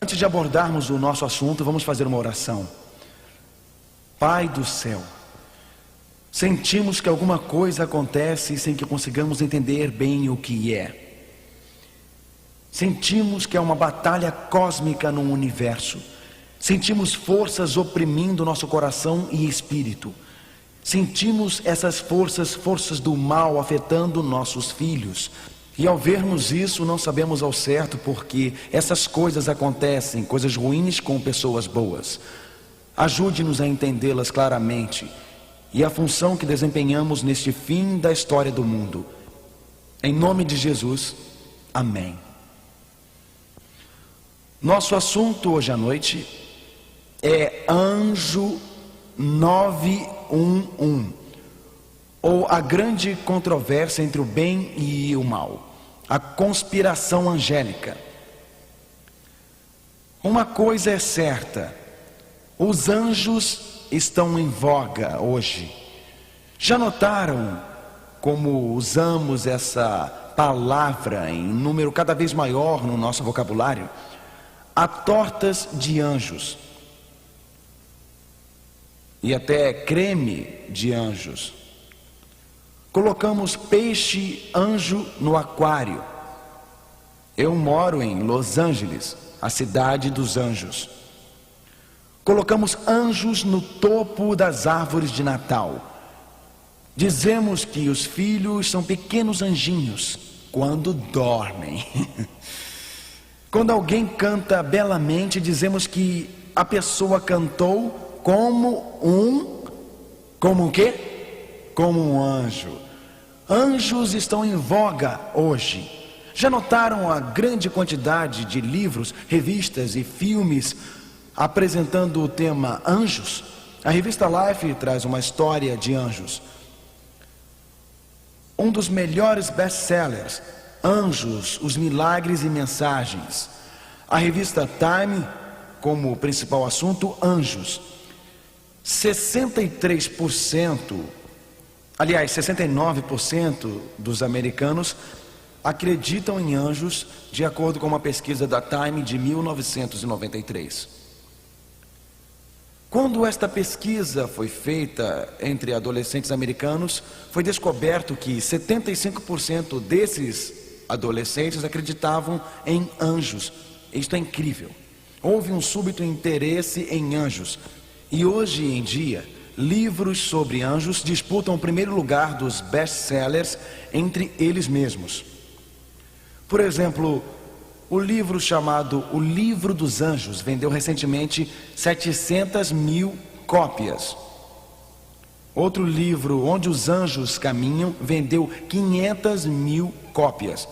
Antes de abordarmos o nosso assunto, vamos fazer uma oração. Pai do céu, sentimos que alguma coisa acontece sem que consigamos entender bem o que é. Sentimos que é uma batalha cósmica no universo. Sentimos forças oprimindo nosso coração e espírito. Sentimos essas forças do mal afetando nossos filhos. E ao vermos isso, não sabemos ao certo porque essas coisas acontecem, coisas ruins com pessoas boas. Ajude-nos a entendê-las claramente e a função que desempenhamos neste fim da história do mundo. Em nome de Jesus, amém. Nosso assunto hoje à noite é Anjo 911. Ou a grande controvérsia entre o bem e o mal, a conspiração angélica. Uma coisa é certa, os anjos estão em voga hoje. Já notaram como usamos essa palavra em número cada vez maior no nosso vocabulário? Há tortas de anjos e até creme de anjos. Colocamos peixe-anjo no aquário. Eu moro em Los Angeles, a cidade dos anjos. Colocamos anjos no topo das árvores de Natal. Dizemos que os filhos são pequenos anjinhos quando dormem. Quando alguém canta belamente, dizemos que a pessoa cantou como o quê? Como um anjo. Anjos estão em voga hoje. Já notaram a grande quantidade de livros, revistas e filmes apresentando o tema anjos? A revista Life traz uma história de anjos. Um dos melhores best-sellers, Anjos, os Milagres e Mensagens. A revista Time, como principal assunto, anjos. 69% dos americanos acreditam em anjos, de acordo com uma pesquisa da Time de 1993. Quando esta pesquisa foi feita entre adolescentes americanos, foi descoberto que 75% desses adolescentes acreditavam em anjos. Isto é incrível. Houve um súbito interesse em anjos. E hoje em dia, livros sobre anjos disputam o primeiro lugar dos best-sellers entre eles mesmos. Por exemplo, o livro chamado O Livro dos Anjos vendeu recentemente 700 mil cópias. Outro livro, Onde os Anjos Caminham, vendeu 500 mil cópias.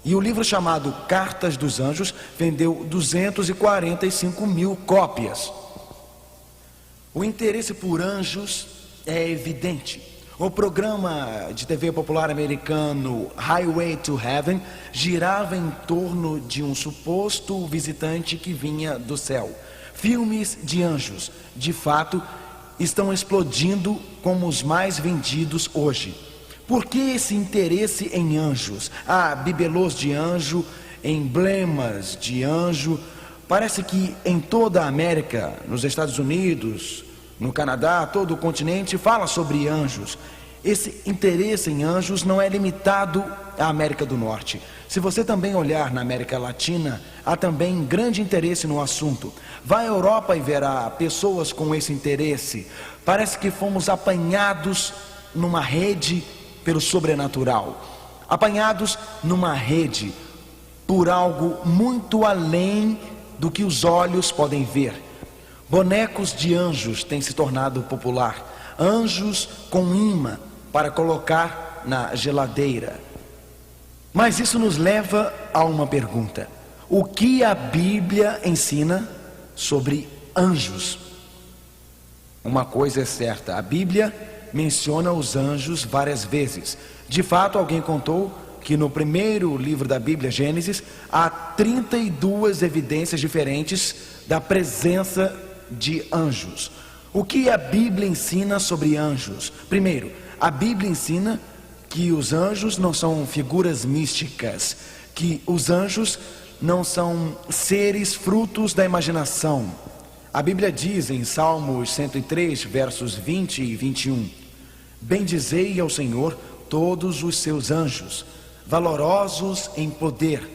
E o livro chamado Cartas dos Anjos vendeu 245 mil cópias. O interesse por anjos é evidente. O programa de TV popular americano Highway to Heaven girava em torno de um suposto visitante que vinha do céu. Filmes de anjos, de fato, estão explodindo como os mais vendidos hoje. Por que esse interesse em anjos? Há bibelôs de anjo, emblemas de anjo. Parece que em toda a América, nos Estados Unidos, no Canadá, todo o continente fala sobre anjos. Esse interesse em anjos não é limitado à América do Norte. Se você também olhar na América Latina, há também grande interesse no assunto. Vá à Europa e verá pessoas com esse interesse. Parece que fomos apanhados numa rede pelo sobrenatural. Apanhados numa rede por algo muito além do que os olhos podem ver. Bonecos de anjos têm se tornado popular. Anjos com imã para colocar na geladeira. Mas isso nos leva a uma pergunta: o que a Bíblia ensina sobre anjos? Uma coisa é certa, a Bíblia menciona os anjos várias vezes. De fato, alguém contou que no primeiro livro da Bíblia, Gênesis, há 32 evidências diferentes da presença de anjos. O que a Bíblia ensina sobre anjos? Primeiro, a Bíblia ensina que os anjos não são figuras místicas, que os anjos não são seres frutos da imaginação. A Bíblia diz em Salmos 103, versos 20 e 21: Bendizei ao Senhor todos os seus anjos, valorosos em poder,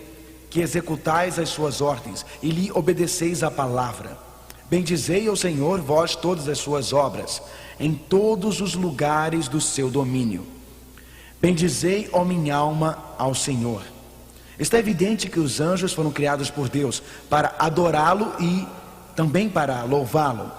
que executais as suas ordens e lhe obedeceis a palavra. Bendizei ao Senhor, vós todas as suas obras, em todos os lugares do seu domínio. Bendizei, ó minha alma, ao Senhor. Está evidente que os anjos foram criados por Deus para adorá-lo e também para louvá-lo.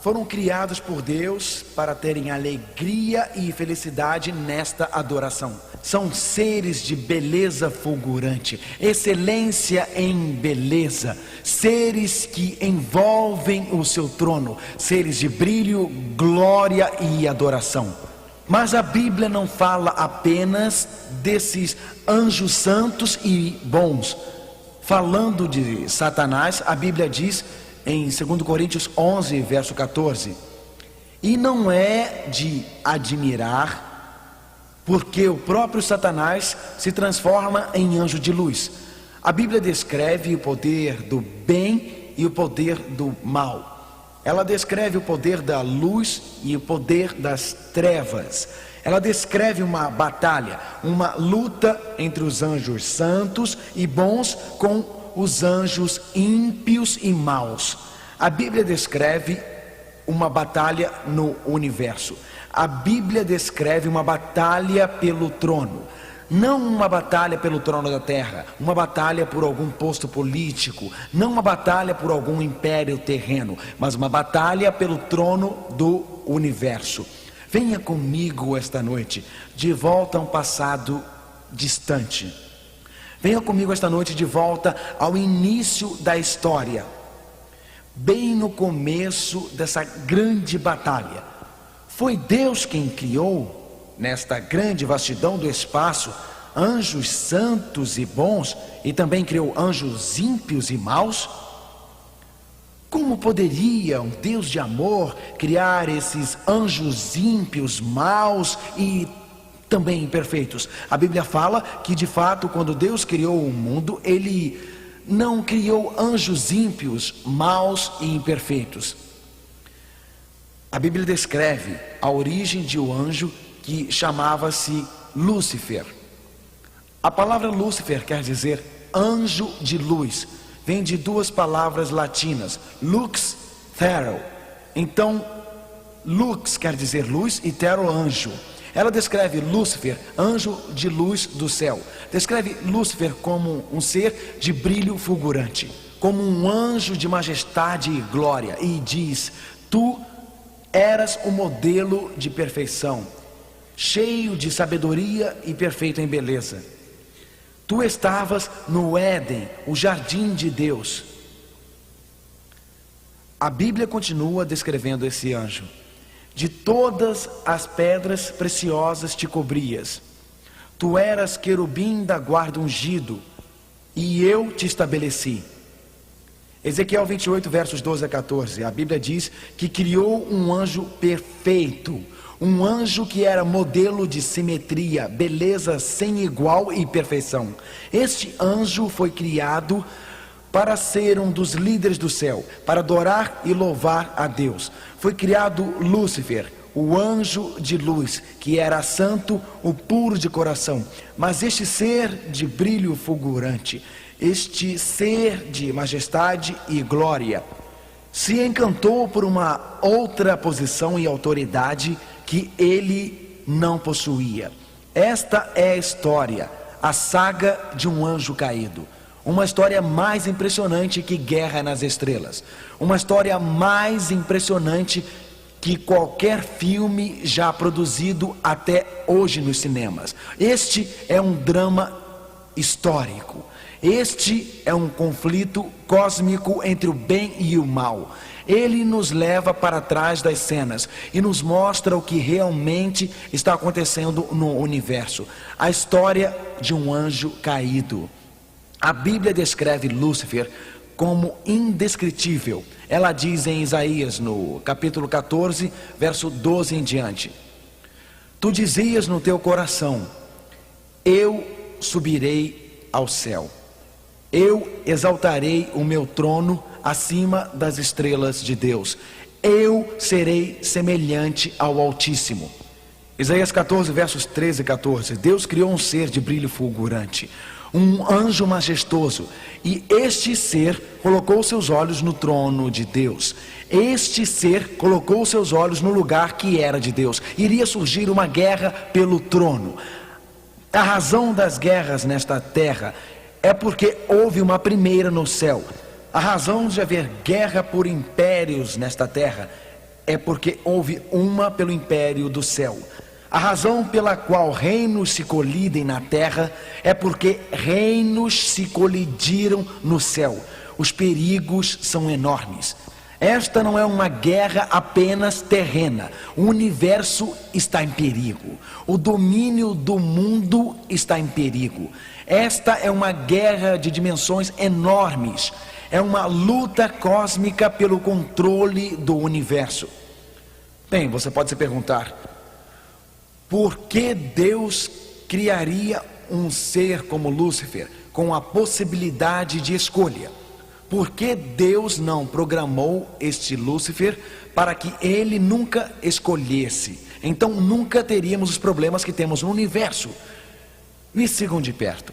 Foram criados por Deus para terem alegria e felicidade nesta adoração. São seres de beleza fulgurante, excelência em beleza, seres que envolvem o seu trono, seres de brilho, glória e adoração. Mas a Bíblia não fala apenas desses anjos santos e bons. Falando de Satanás, a Bíblia diz em 2 Coríntios 11, verso 14: E não é de admirar, porque o próprio Satanás se transforma em anjo de luz. A Bíblia descreve o poder do bem e o poder do mal. Ela descreve o poder da luz e o poder das trevas. Ela descreve uma batalha, uma luta entre os anjos santos e bons com os anjos ímpios e maus. A Bíblia descreve uma batalha no universo. A Bíblia descreve uma batalha pelo trono. Não uma batalha pelo trono da terra, uma batalha por algum posto político, não uma batalha por algum império terreno, mas uma batalha pelo trono do universo. Venha comigo esta noite, de volta a um passado distante. Venha comigo esta noite de volta ao início da história, bem no começo dessa grande batalha. Foi Deus quem criou, nesta grande vastidão do espaço, anjos santos e bons, e também criou anjos ímpios e maus? Como poderia um Deus de amor criar esses anjos ímpios, maus e também imperfeitos? A Bíblia fala que de fato, quando Deus criou o mundo, Ele não criou anjos ímpios, maus e imperfeitos. A Bíblia descreve a origem de um anjo que chamava-se Lúcifer. A palavra Lúcifer quer dizer anjo de luz. Vem de duas palavras latinas, lux, thero. Então, lux quer dizer luz e thero, anjo. Ela descreve Lúcifer, anjo de luz do céu. Descreve Lúcifer como um ser de brilho fulgurante, como um anjo de majestade e glória. E diz: tu eras o modelo de perfeição, cheio de sabedoria e perfeito em beleza. Tu estavas no Éden, o jardim de Deus. A Bíblia continua descrevendo esse anjo. De todas as pedras preciosas te cobrias. Tu eras querubim da guarda ungido, e eu te estabeleci. Ezequiel 28, versos 12 a 14. A Bíblia diz que criou um anjo perfeito, um anjo que era modelo de simetria, beleza sem igual e perfeição. Este anjo foi criado para ser um dos líderes do céu, para adorar e louvar a Deus. Foi criado Lúcifer, o anjo de luz, que era santo, o puro de coração. Mas este ser de brilho fulgurante, este ser de majestade e glória, se encantou por uma outra posição e autoridade que ele não possuía. Esta é a história, a saga de um anjo caído. Uma história mais impressionante que Guerra nas Estrelas. Uma história mais impressionante que qualquer filme já produzido até hoje nos cinemas. Este é um drama histórico. Este é um conflito cósmico entre o bem e o mal. Ele nos leva para trás das cenas e nos mostra o que realmente está acontecendo no universo. A história de um anjo caído. A Bíblia descreve Lúcifer como indescritível. Ela diz em Isaías, no capítulo 14, verso 12 em diante: tu dizias no teu coração: eu subirei ao céu, Eu exaltarei o meu trono acima das estrelas de Deus. Eu serei semelhante ao Altíssimo. Isaías 14, versos 13 e 14. Deus criou um ser de brilho fulgurante, um anjo majestoso, e este ser colocou seus olhos no trono de Deus. Este ser colocou seus olhos no lugar que era de Deus. Iria surgir uma guerra pelo trono. A razão das guerras nesta terra é porque houve uma primeira no céu. A razão de haver guerra por impérios nesta terra é porque houve uma pelo império do céu. A razão pela qual reinos se colidem na terra é porque reinos se colidiram no céu. Os perigos são enormes. Esta não é uma guerra apenas terrena. O universo está em perigo. O domínio do mundo está em perigo. Esta é uma guerra de dimensões enormes. É uma luta cósmica pelo controle do universo. Bem, você pode se perguntar: por que Deus criaria um ser como Lúcifer, com a possibilidade de escolha? Por que Deus não programou este Lúcifer para que ele nunca escolhesse? Então nunca teríamos os problemas que temos no universo. Me sigam de perto.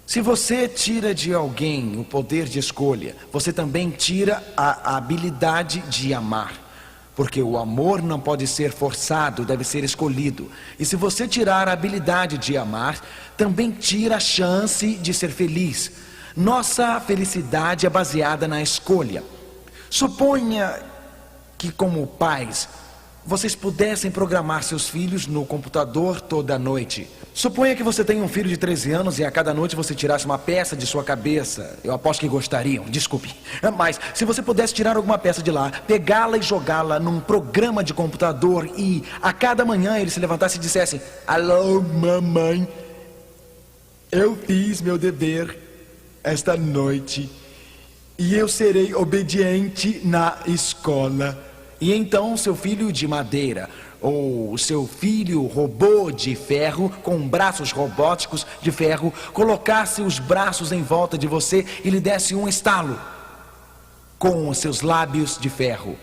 Se você tira de alguém o poder de escolha, você também tira a habilidade de amar. Porque o amor não pode ser forçado, deve ser escolhido. E se você tirar a habilidade de amar, também tira a chance de ser feliz. Nossa felicidade é baseada na escolha. Suponha que, como pais, vocês pudessem programar seus filhos no computador toda noite. Suponha que você tem um filho de 13 anos e a cada noite você tirasse uma peça de sua cabeça. Eu aposto que gostariam, desculpe. Mas se você pudesse tirar alguma peça de lá, pegá-la e jogá-la num programa de computador e a cada manhã ele se levantasse e dissesse: alô, mamãe, eu fiz meu dever esta noite e eu serei obediente na escola. E então seu filho de madeira, ou seu filho robô de ferro, com braços robóticos de ferro, colocasse os braços em volta de você e lhe desse um estalo com os seus lábios de ferro.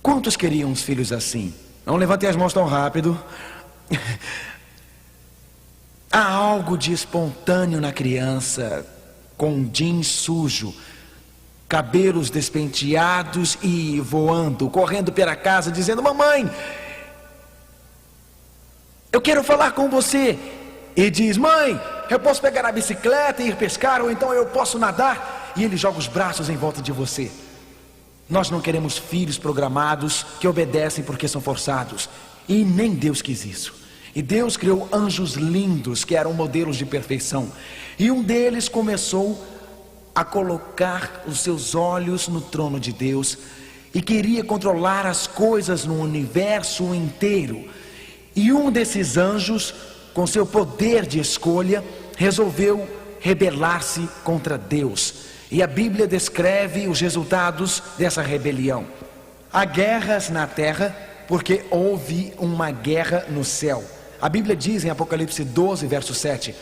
Quantos queriam uns filhos assim? Não levantem as mãos tão rápido. Há algo de espontâneo na criança, com jeans sujo, cabelos despenteados e voando, correndo pela casa, dizendo: mamãe, eu quero falar com você. E diz: mãe, eu posso pegar a bicicleta e ir pescar, ou então eu posso nadar. E ele joga os braços em volta de você. Nós não queremos filhos programados que obedecem porque são forçados. E nem Deus quis isso. E Deus criou anjos lindos que eram modelos de perfeição. E um deles começou a colocar os seus olhos no trono de Deus e queria controlar as coisas no universo inteiro. E um desses anjos, com seu poder de escolha, resolveu rebelar-se contra Deus. E a Bíblia descreve os resultados dessa rebelião. Há guerras na terra porque houve uma guerra no céu. A Bíblia diz em Apocalipse 12, verso 7: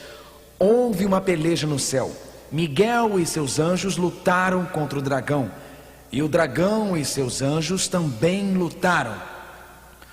houve uma peleja no céu. Miguel e seus anjos lutaram contra o dragão, e o dragão e seus anjos também lutaram.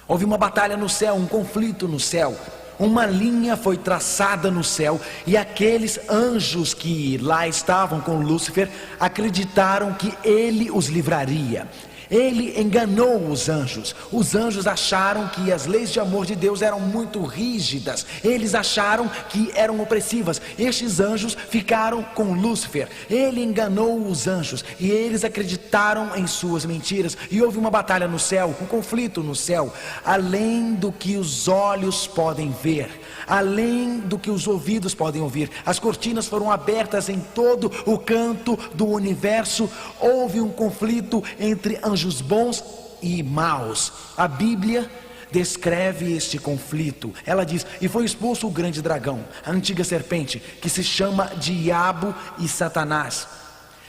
Houve uma batalha no céu, um conflito no céu. Uma linha foi traçada no céu, e aqueles anjos que lá estavam com Lúcifer acreditaram que ele os livraria. Ele enganou os anjos. Os anjos acharam que as leis de amor de Deus eram muito rígidas. Eles acharam que eram opressivas. Estes anjos ficaram com Lúcifer. Ele enganou os anjos e eles acreditaram em suas mentiras. E houve uma batalha no céu, um conflito no céu. Além do que os olhos podem ver, além do que os ouvidos podem ouvir, as cortinas foram abertas em todo o canto do universo. Houve um conflito entre anjos bons e maus. A Bíblia descreve este conflito. Ela diz: e foi expulso o grande dragão, a antiga serpente, que se chama Diabo e Satanás.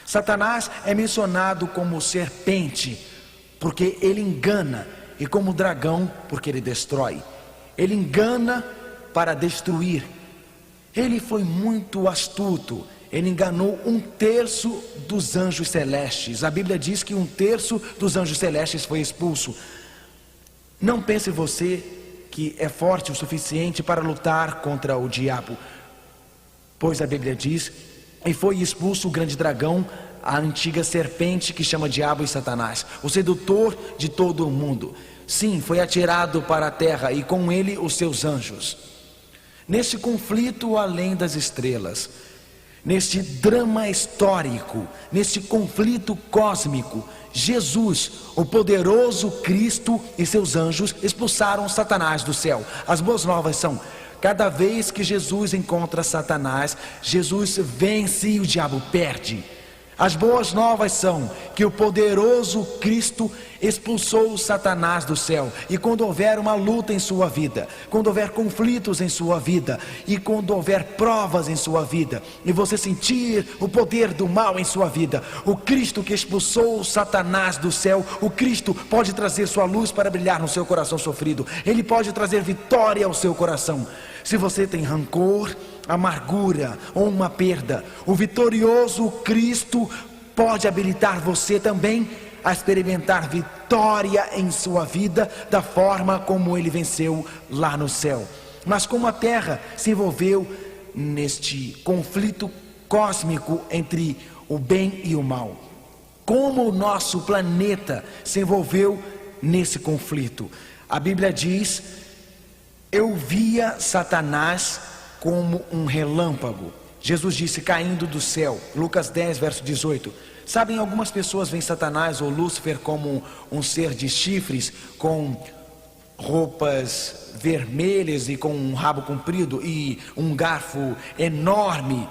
Satanás é mencionado como serpente porque ele engana, e como dragão porque ele destrói. Ele engana para destruir. Ele foi muito astuto. ele enganou 1/3 dos anjos celestes. A Bíblia diz que 1/3 dos anjos celestes foi expulso. Não pense você que é forte o suficiente para lutar contra o diabo, pois a Bíblia diz: e foi expulso o grande dragão, a antiga serpente que chama diabo e Satanás, o sedutor de todo o mundo. Sim, foi atirado para a terra e com ele os seus anjos. Neste conflito além das estrelas, neste drama histórico, neste conflito cósmico, Jesus, o poderoso Cristo e seus anjos expulsaram Satanás do céu. As boas novas são: cada vez que Jesus encontra Satanás, Jesus vence e o diabo perde. As boas novas são que o poderoso Cristo expulsou Satanás do céu. E quando houver uma luta em sua vida, quando houver conflitos em sua vida, e quando houver provas em sua vida, e você sentir o poder do mal em sua vida, o Cristo que expulsou Satanás do céu, o Cristo pode trazer sua luz para brilhar no seu coração sofrido. Ele pode trazer vitória ao seu coração. Se você tem rancor, amargura ou uma perda, o vitorioso Cristo pode habilitar você também a experimentar vitória em sua vida, da forma como ele venceu lá no céu. Mas como a terra se envolveu neste conflito cósmico entre o bem e o mal, como o nosso planeta se envolveu nesse conflito, a Bíblia diz: eu via Satanás como um relâmpago. Jesus disse: caindo do céu. Lucas 10, verso 18. Sabem, algumas pessoas veem Satanás ou Lúcifer como um ser de chifres, com roupas vermelhas e com um rabo comprido e um garfo enorme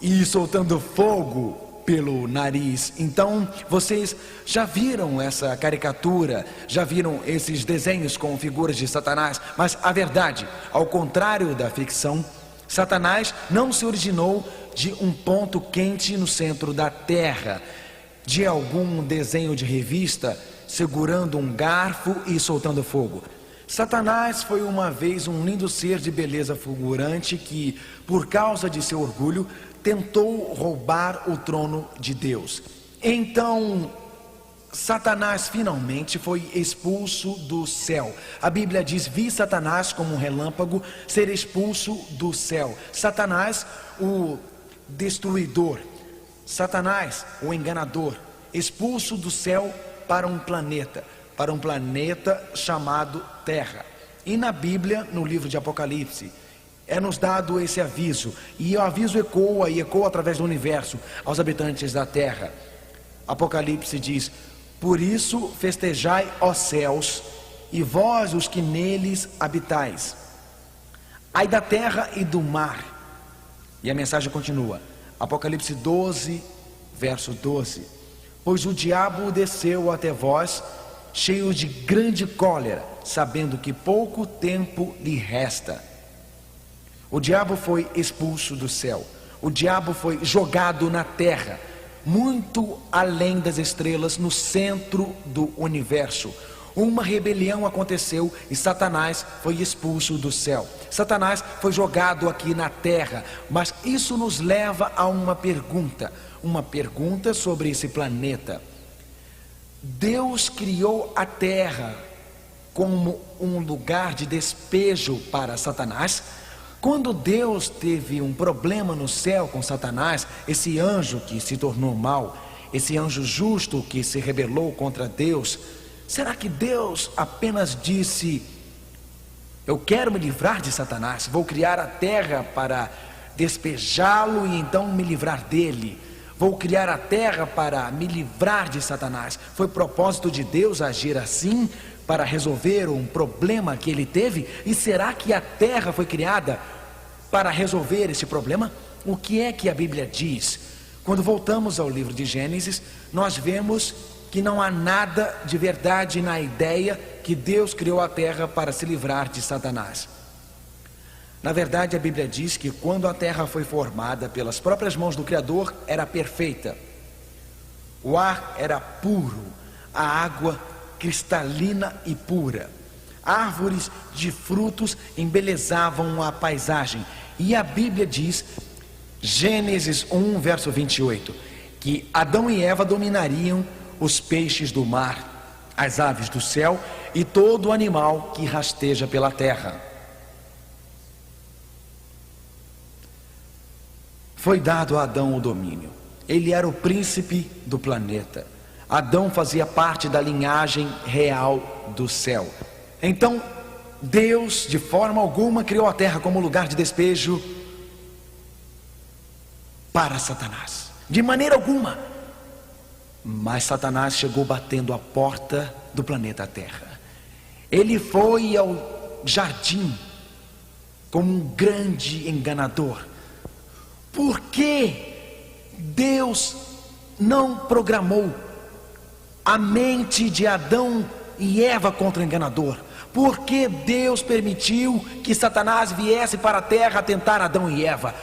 e soltando fogo pelo nariz. Então, vocês já viram essa caricatura, já viram esses desenhos com figuras de Satanás, mas a verdade, ao contrário da ficção, Satanás não se originou de um ponto quente no centro da terra, de algum desenho de revista segurando um garfo e soltando fogo. Satanás foi uma vez um lindo ser de beleza fulgurante que, por causa de seu orgulho, tentou roubar o trono de Deus. Então, Satanás finalmente foi expulso do céu. A Bíblia diz: vi Satanás como um relâmpago ser expulso do céu. Satanás, o destruidor, Satanás, o enganador, expulso do céu para um planeta chamado Terra. E na Bíblia, no livro de Apocalipse, nos dado esse aviso, e o aviso ecoa através do universo aos habitantes da terra. Apocalipse diz: por isso festejai, ó céus, e vós os que neles habitais. Ai da terra e do mar. E a mensagem continua, Apocalipse 12, verso 12: pois o diabo desceu até vós, cheio de grande cólera, sabendo que pouco tempo lhe resta. O diabo foi expulso do céu. O diabo foi jogado na terra, muito além das estrelas, no centro do universo. Uma rebelião aconteceu e Satanás foi expulso do céu. Satanás foi jogado aqui na terra. Mas isso nos leva a uma pergunta sobre esse planeta. Deus criou a terra como um lugar de despejo para Satanás. Quando Deus teve um problema no céu com Satanás, esse anjo que se tornou mau, esse anjo justo que se rebelou contra Deus, será que Deus apenas disse: eu quero me livrar de Satanás, vou criar a terra para despejá-lo e então me livrar dele, vou criar a terra para me livrar de Satanás? Foi propósito de Deus agir assim para resolver um problema que ele teve? E será que a terra foi criada para resolver esse problema? O que é que a Bíblia diz? Quando voltamos ao livro de Gênesis, nós vemos que não há nada de verdade na ideia que Deus criou a terra para se livrar de Satanás. Na verdade, a Bíblia diz que quando a terra foi formada pelas próprias mãos do Criador, era perfeita. O ar era puro, a água cristalina e pura. Árvores de frutos embelezavam a paisagem. E a Bíblia diz Gênesis 1, verso 28, que Adão e Eva dominariam os peixes do mar, as aves do céu e todo animal que rasteja pela terra. Foi dado a Adão o domínio. Ele era o príncipe do planeta. Adão fazia parte da linhagem real do céu. Então, Deus, de forma alguma, criou a terra como lugar de despejo para Satanás. De maneira alguma. Mas Satanás chegou batendo a porta do planeta Terra. Ele foi ao jardim como um grande enganador. Por que Deus não programou a mente de Adão e Eva contra o enganador? Por que Deus permitiu que Satanás viesse para a terra tentar Adão e Eva?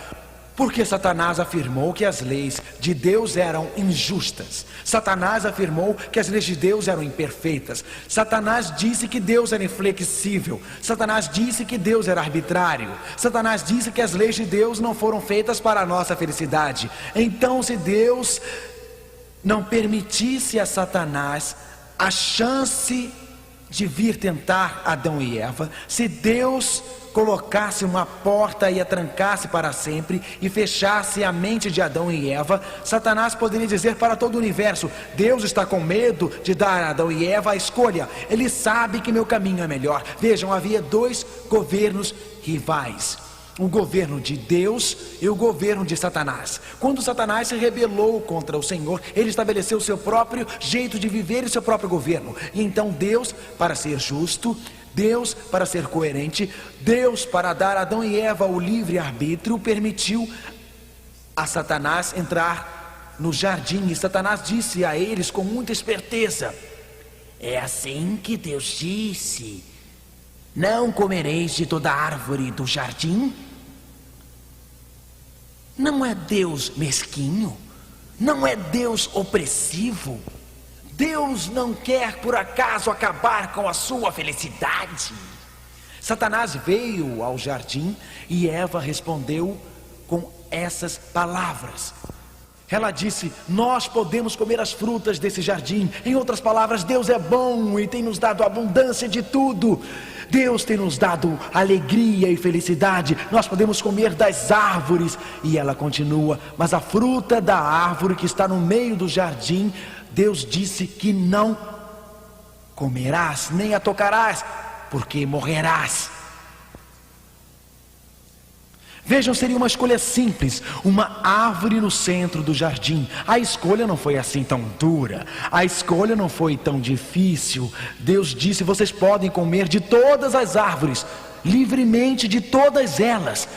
Porque Satanás afirmou que as leis de Deus eram injustas. Satanás afirmou que as leis de Deus eram imperfeitas. Satanás disse que Deus era inflexível. Satanás disse que Deus era arbitrário. Satanás disse que as leis de Deus não foram feitas para a nossa felicidade. Então, se Deus não permitisse a Satanás a chance de vir tentar Adão e Eva, se Deus colocasse uma porta e a trancasse para sempre e fechasse a mente de Adão e Eva, Satanás poderia dizer para todo o universo: Deus está com medo de dar a Adão e Eva a escolha, ele sabe que meu caminho é melhor. Vejam, havia dois governos rivais, o governo de Deus e o governo de Satanás. Quando Satanás se rebelou contra o Senhor, ele estabeleceu o seu próprio jeito de viver e seu próprio governo. E então Deus, para ser justo, Deus, para ser coerente, Deus, para dar a Adão e Eva o livre-arbítrio, permitiu a Satanás entrar no jardim. E Satanás disse a eles com muita esperteza: é assim que Deus disse: não comereis de toda árvore do jardim? Não é Deus mesquinho? Não é Deus opressivo? Deus não quer por acaso acabar com a sua felicidade? Satanás veio ao jardim e Eva respondeu com essas palavras. Ela disse: nós podemos comer as frutas desse jardim. Em outras palavras, Deus é bom e tem nos dado abundância de tudo. Deus tem nos dado alegria e felicidade. Nós podemos comer das árvores. E ela continua: mas a fruta da árvore que está no meio do jardim, Deus disse que não comerás, nem a tocarás, porque morrerás. Vejam, seria uma escolha simples, uma árvore no centro do jardim. A escolha não foi assim tão dura, a escolha não foi tão difícil. Deus disse: vocês podem comer de todas as árvores, livremente de todas elas.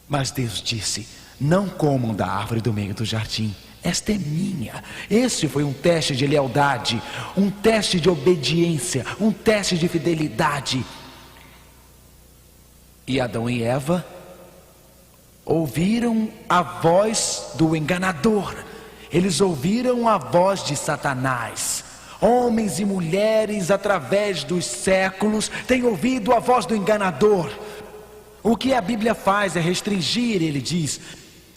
Mas Deus disse: não comam da árvore do meio do jardim. Esta é minha. Esse foi um teste de lealdade, um teste de obediência, um teste de fidelidade. E Adão e Eva ouviram a voz do enganador. Eles ouviram a voz de Satanás. Homens e mulheres através dos séculos têm ouvido a voz do enganador. O que a Bíblia faz é restringir. Ele diz: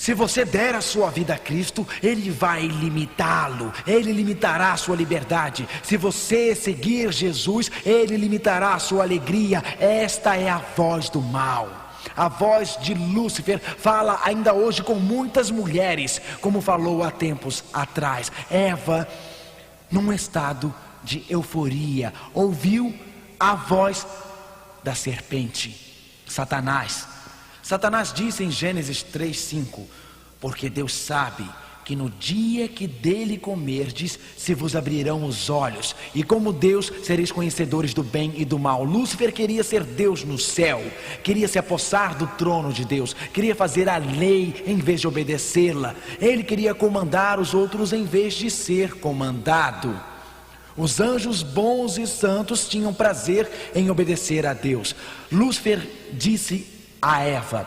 se você der a sua vida a Cristo, Ele vai limitá-lo, Ele limitará a sua liberdade. Se você seguir Jesus, Ele limitará a sua alegria. Esta é a voz do mal. A voz de Lúcifer fala ainda hoje com muitas mulheres, como falou há tempos atrás. Eva, num estado de euforia, ouviu a voz da serpente, Satanás. Satanás disse em Gênesis 3:5: porque Deus sabe que no dia que dele comerdes, se vos abrirão os olhos, e como Deus sereis conhecedores do bem e do mal. Lúcifer queria ser Deus no céu, queria se apossar do trono de Deus, queria fazer a lei em vez de obedecê-la. Ele queria comandar os outros em vez de ser comandado. Os anjos bons e santos tinham prazer em obedecer a Deus. Lúcifer disse a Eva: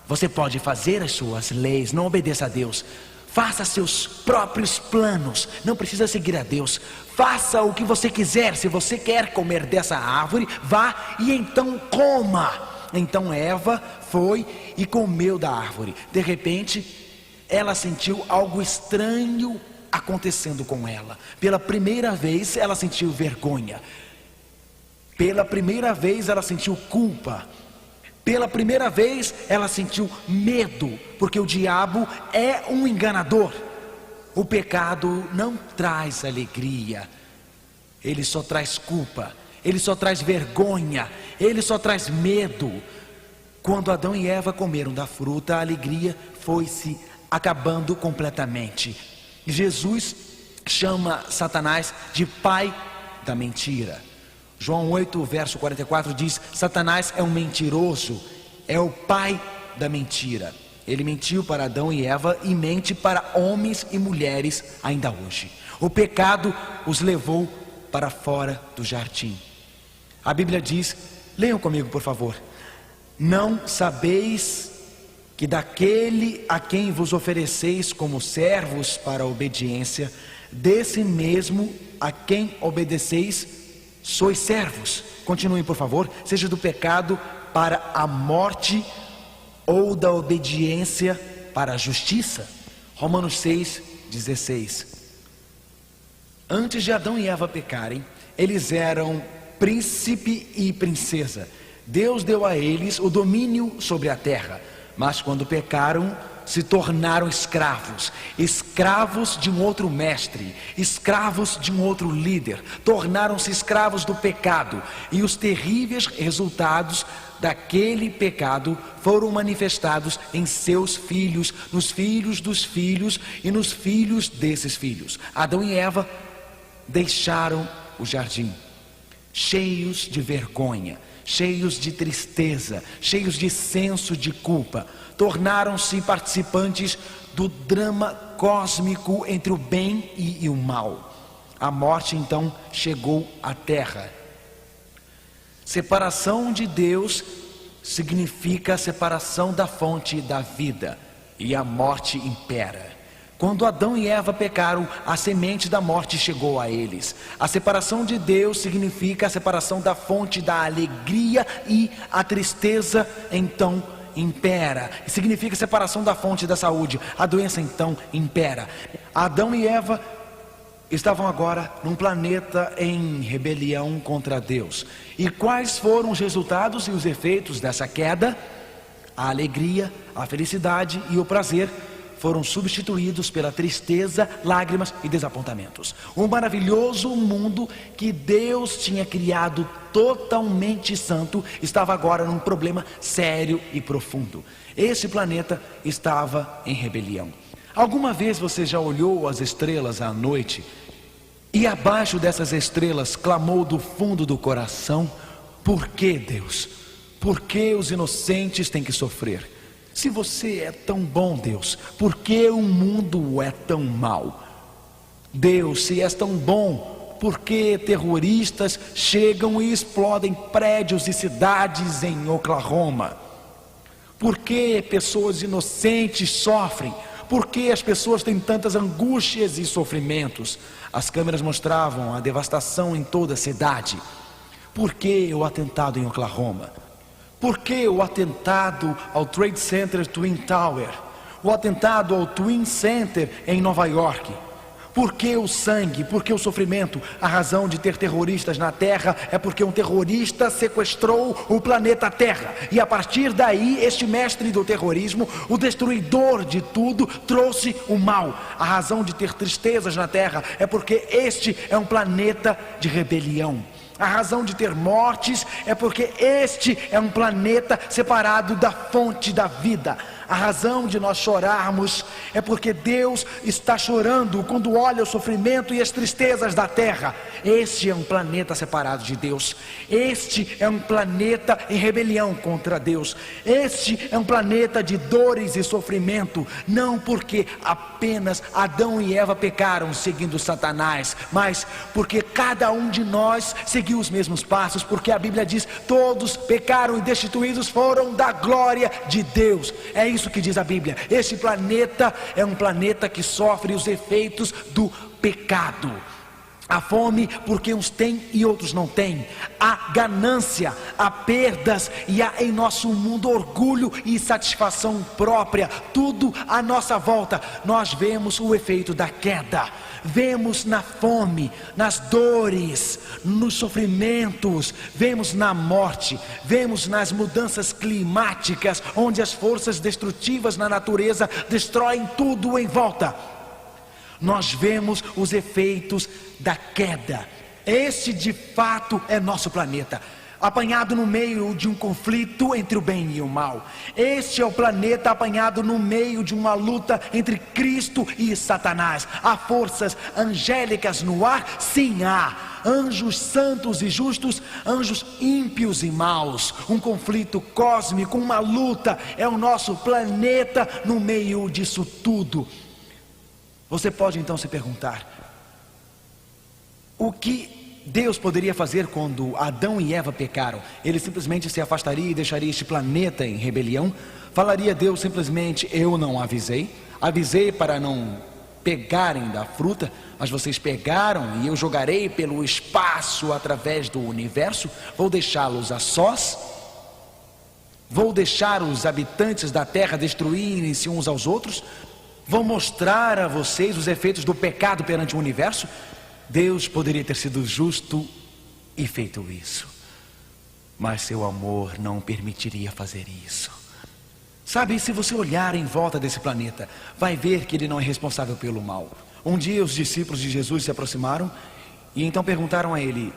você pode fazer as suas leis, não obedeça a Deus. Faça seus próprios planos, não precisa seguir a Deus. Faça o que você quiser. Se você quer comer dessa árvore, vá e então coma. Então Eva foi e comeu da árvore. De repente, ela sentiu algo estranho acontecendo com ela. Pela primeira vez ela sentiu vergonha. Pela primeira vez ela sentiu culpa. Pela primeira vez ela sentiu medo, porque o diabo é um enganador. O pecado não traz alegria, ele só traz culpa, ele só traz vergonha, ele só traz medo. Quando Adão e Eva comeram da fruta, a alegria foi se acabando completamente. Jesus chama Satanás de pai da mentira. João 8, verso 44 diz: Satanás é um mentiroso, é o pai da mentira. Ele mentiu para Adão e Eva e mente para homens e mulheres ainda hoje. O pecado os levou para fora do jardim. A Bíblia diz, leiam comigo por favor: não sabeis que daquele a quem vos ofereceis como servos para a obediência, desse mesmo a quem obedeceis, sois servos. Continuem por favor. Seja do pecado para a morte ou da obediência para a justiça. Romanos 6, 16. Antes de Adão e Eva pecarem, eles eram príncipe e princesa. Deus deu a eles o domínio sobre a terra. Mas quando pecaram, se tornaram escravos. Escravos de um outro mestre, escravos de um outro líder. Tornaram-se escravos do pecado. E os terríveis resultados daquele pecado foram manifestados em seus filhos, nos filhos dos filhos e nos filhos desses filhos. Adão e Eva deixaram o jardim, cheios de vergonha, cheios de tristeza, cheios de senso de culpa. Tornaram-se participantes do drama cósmico entre o bem e o mal. A morte então chegou à terra. Separação de Deus significa a separação da fonte da vida, e a morte impera. Quando Adão e Eva pecaram, a semente da morte chegou a eles. A separação de Deus significa a separação da fonte da alegria, e a tristeza então impera. Significa a separação da fonte da saúde. A doença então impera. Adão e Eva estavam agora num planeta em rebelião contra Deus. E quais foram os resultados e os efeitos dessa queda? A alegria, a felicidade e o prazer foram substituídos pela tristeza, lágrimas e desapontamentos. Um maravilhoso mundo que Deus tinha criado totalmente santo estava agora num problema sério e profundo. Esse planeta estava em rebelião. Alguma vez você já olhou as estrelas à noite e abaixo dessas estrelas clamou do fundo do coração: por que, Deus? Por que os inocentes têm que sofrer? Se você é tão bom, Deus, por que o mundo é tão mau? Deus, se és tão bom, por que terroristas chegam e explodem prédios e cidades em Oklahoma? Por que pessoas inocentes sofrem? Por que as pessoas têm tantas angústias e sofrimentos? As câmeras mostravam a devastação em toda a cidade. Por que o atentado em Oklahoma? Por que o atentado ao Trade Center Twin Tower? O atentado ao Twin Center em Nova York? Por que o sangue? Por que o sofrimento? A razão de ter terroristas na Terra é porque um terrorista sequestrou o planeta Terra. E a partir daí, este mestre do terrorismo, o destruidor de tudo, trouxe o mal. A razão de ter tristezas na Terra é porque este é um planeta de rebelião. A razão de ter mortes é porque este é um planeta separado da fonte da vida. A razão de nós chorarmos é porque Deus está chorando quando olha o sofrimento e as tristezas da terra. Este é um planeta separado de Deus. Este é um planeta em rebelião contra Deus. Este é um planeta de dores e sofrimento. Não porque apenas Adão e Eva pecaram seguindo Satanás, mas porque cada um de nós seguiu os mesmos passos. Porque a Bíblia diz: todos pecaram e destituídos foram da glória de Deus. É isso que diz a Bíblia. Este planeta é um planeta que sofre os efeitos do pecado. Há fome porque uns têm e outros não têm. Há ganância, há perdas e há em nosso mundo orgulho e satisfação própria. Tudo à nossa volta nós vemos o efeito da queda. Vemos na fome, nas dores, nos sofrimentos, vemos na morte, vemos nas mudanças climáticas, onde as forças destrutivas na natureza destroem tudo em volta. Nós vemos os efeitos da queda. Este de fato é nosso planeta, apanhado no meio de um conflito entre o bem e o mal. Este é o planeta apanhado no meio de uma luta entre Cristo e Satanás. Há forças angélicas no ar? Sim, há. Anjos santos e justos, anjos ímpios e maus. Um conflito cósmico, uma luta. É o nosso planeta no meio disso tudo. Você pode então se perguntar: o que Deus poderia fazer quando Adão e Eva pecaram? Ele simplesmente se afastaria e deixaria este planeta em rebelião? Falaria Deus simplesmente: eu não avisei? Avisei para não pegarem da fruta, mas vocês pegaram e eu jogarei pelo espaço através do universo? Vou deixá-los a sós? Vou deixar os habitantes da terra destruírem-se uns aos outros? Vou mostrar a vocês os efeitos do pecado perante o universo? Deus poderia ter sido justo e feito isso, mas seu amor não permitiria fazer isso. Sabe, se você olhar em volta desse planeta, vai ver que ele não é responsável pelo mal. Um dia os discípulos de Jesus se aproximaram e então perguntaram a ele: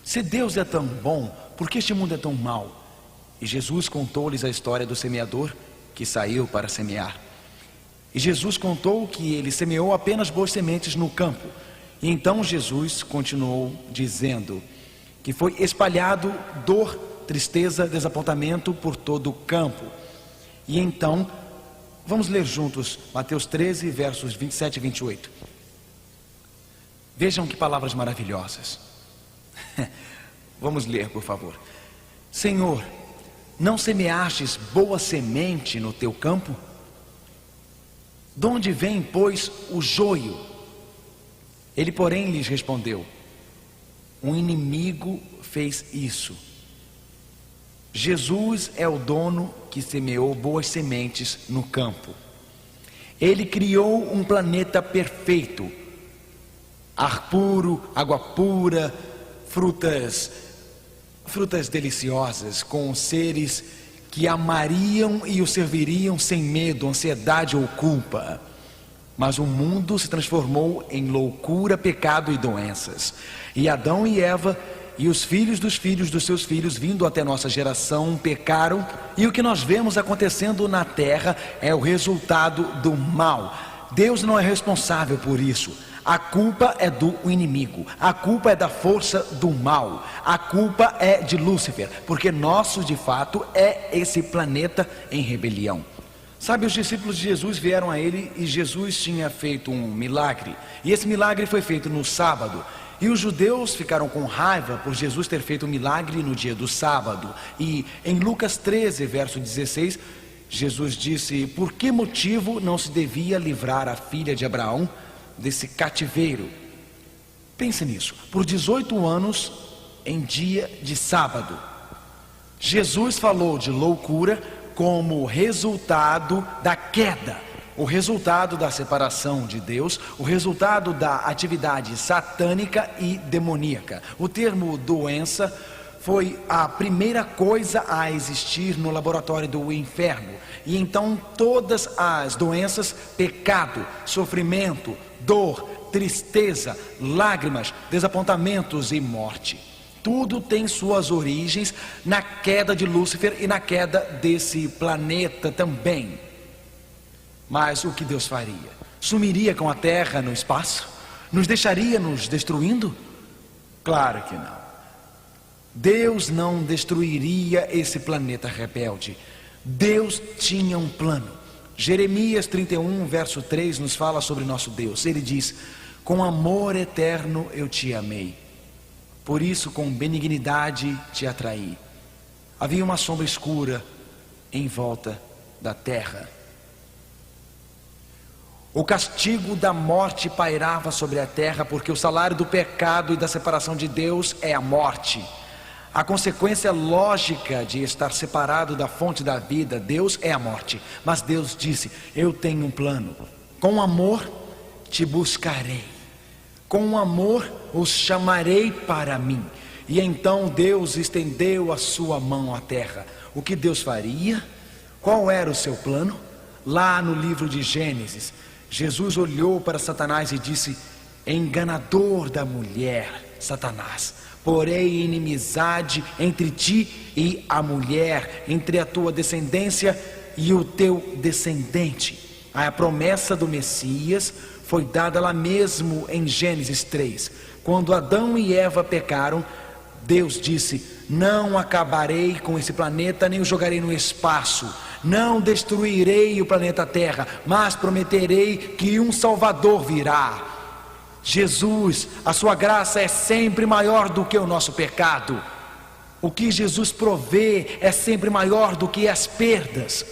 se Deus é tão bom, por que este mundo é tão mau? E Jesus contou-lhes a história do semeador que saiu para semear. E Jesus contou que ele semeou apenas boas sementes no campo. E então Jesus continuou dizendo que foi espalhado dor, tristeza, desapontamento por todo o campo. E então, vamos ler juntos Mateus 13, versos 27 e 28. Vejam que palavras maravilhosas. Vamos ler, por favor. Senhor, não semeastes boa semente no teu campo? De onde vem, pois, o joio? Ele, porém, lhes respondeu: um inimigo fez isso. Jesus é o dono que semeou boas sementes no campo. Ele criou um planeta perfeito: ar puro, água pura, frutas deliciosas, com seres que amariam e o serviriam sem medo, ansiedade ou culpa. Mas o mundo se transformou em loucura, pecado e doenças. E Adão e Eva e os filhos dos seus filhos, vindo até nossa geração, pecaram. E o que nós vemos acontecendo na terra é o resultado do mal. Deus não é responsável por isso. A culpa é do inimigo, a culpa é da força do mal, a culpa é de Lúcifer, porque nosso de fato é esse planeta em rebelião. Sabe, os discípulos de Jesus vieram a ele e Jesus tinha feito um milagre, e esse milagre foi feito no sábado. E os judeus ficaram com raiva por Jesus ter feito um milagre no dia do sábado. E em Lucas 13, verso 16, Jesus disse: por que motivo não se devia livrar a filha de Abraão desse cativeiro? Pense nisso. Por 18 anos, em dia de sábado, Jesus falou de loucura como resultado da queda, o resultado da separação de Deus, o resultado da atividade satânica e demoníaca. O termo doença foi a primeira coisa a existir no laboratório do inferno. E então todas as doenças, pecado, sofrimento, dor, tristeza, lágrimas, desapontamentos e morte, tudo tem suas origens na queda de Lúcifer e na queda desse planeta também. Mas o que Deus faria? Sumiria com a terra no espaço? Nos deixaria nos destruindo? Claro que não. Deus não destruiria esse planeta rebelde. Deus tinha um plano. Jeremias 31, verso 3 nos fala sobre nosso Deus. Ele diz: com amor eterno eu te amei, por isso com benignidade te atraí. Havia uma sombra escura em volta da terra. O castigo da morte pairava sobre a terra, porque o salário do pecado e da separação de Deus é a morte. A consequência lógica de estar separado da fonte da vida, Deus, é a morte. Mas Deus disse: eu tenho um plano. Com amor te buscarei. Com amor os chamarei para mim. E então Deus estendeu a sua mão à terra. O que Deus faria? Qual era o seu plano? Lá no livro de Gênesis, Jesus olhou para Satanás e disse: enganador da mulher, Satanás, porém inimizade entre ti e a mulher, entre a tua descendência e o teu descendente. A promessa do Messias foi dada lá mesmo em Gênesis 3. Quando Adão e Eva pecaram, Deus disse: não acabarei com esse planeta, nem o jogarei no espaço. Não destruirei o planeta Terra, mas prometerei que um Salvador virá. Jesus, a sua graça é sempre maior do que o nosso pecado. O que Jesus provê é sempre maior do que as perdas.